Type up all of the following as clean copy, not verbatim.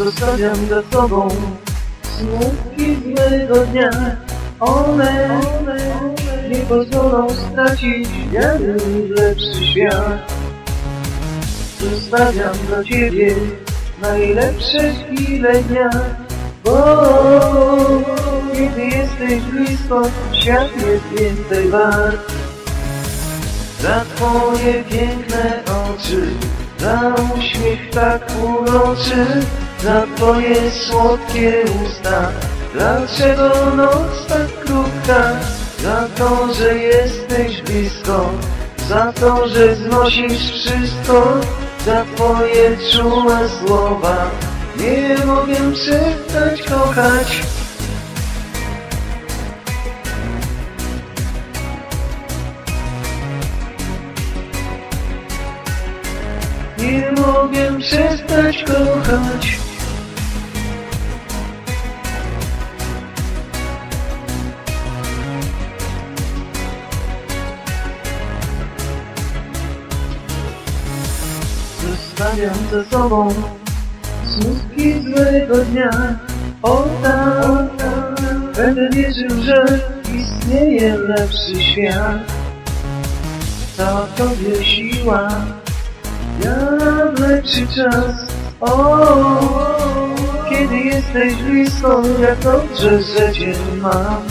Zostawiam za sobą smutki złego dnia. One nie pozwolą stracić wiary w lepszy świat. Zostawiam dla Ciebie najlepsze chwile dnia, bo kiedy jesteś blisko, świat jest więcej wart. Za Twoje piękne oczy, za uśmiech tak uroczy, za Twoje słodkie usta. Dlaczego noc tak krótka? Za to, że jesteś blisko, za to, że znosisz wszystko, za Twoje czułe słowa. Nie mogę przestać kochać. Nie mogę przestać kochać. Zostawiam za sobą smutki złego dnia. O tam, będę wierzył, że istnieje lepszy świat. Cała w Tobie siła, ja w lepszy czas. O, kiedy jesteś blisko, jak dobrze, że Cię mam.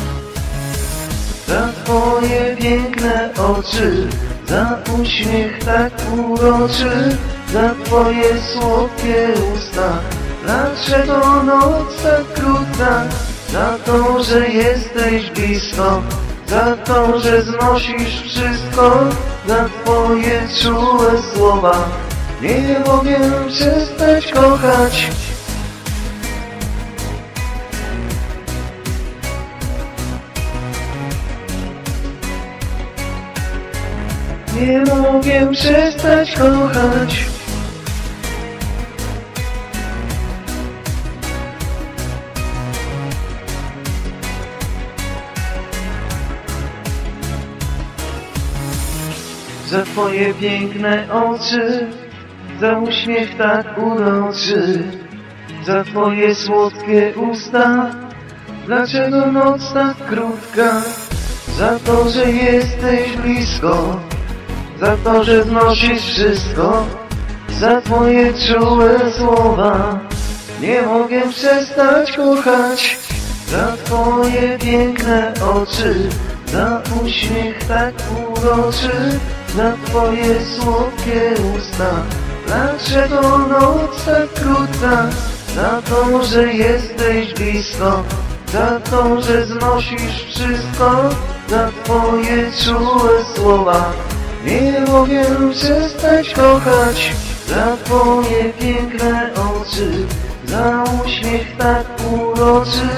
Za Twoje piękne oczy, za uśmiech tak uroczy, za Twoje słodkie usta. Dlaczego noc tak krótka? Za to, że jesteś blisko, za to, że znosisz wszystko, za Twoje czułe słowa. Nie mogę przestać kochać. Nie mogę przestać kochać. Za Twoje piękne oczy, za uśmiech tak uroczy, za Twoje słodkie usta. Dlaczego noc tak krótka? Za to, że jesteś blisko, za to, że znosisz wszystko, za Twoje czułe słowa. Nie mogę przestać kochać. Za Twoje piękne oczy, za uśmiech tak uroczy, za Twoje słodkie usta. Dlaczego noc tak krótka? Za to, że jesteś blisko, za to, że znosisz wszystko, za Twoje czułe słowa. Nie mogę przestać kochać. Za Twoje piękne oczy, za uśmiech tak uroczy,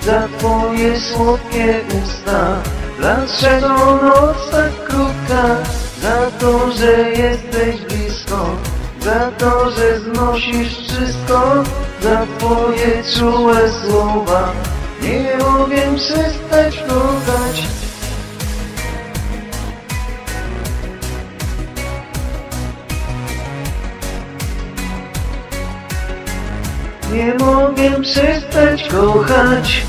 za Twoje słodkie usta. Dlaczego noc tak krótka? Za to, że jesteś blisko, za to, że znosisz wszystko, za Twoje czułe słowa. Nie mogę przestać kochać. Nie mogę przestać kochać.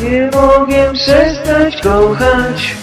Nie mogę przestać kochać.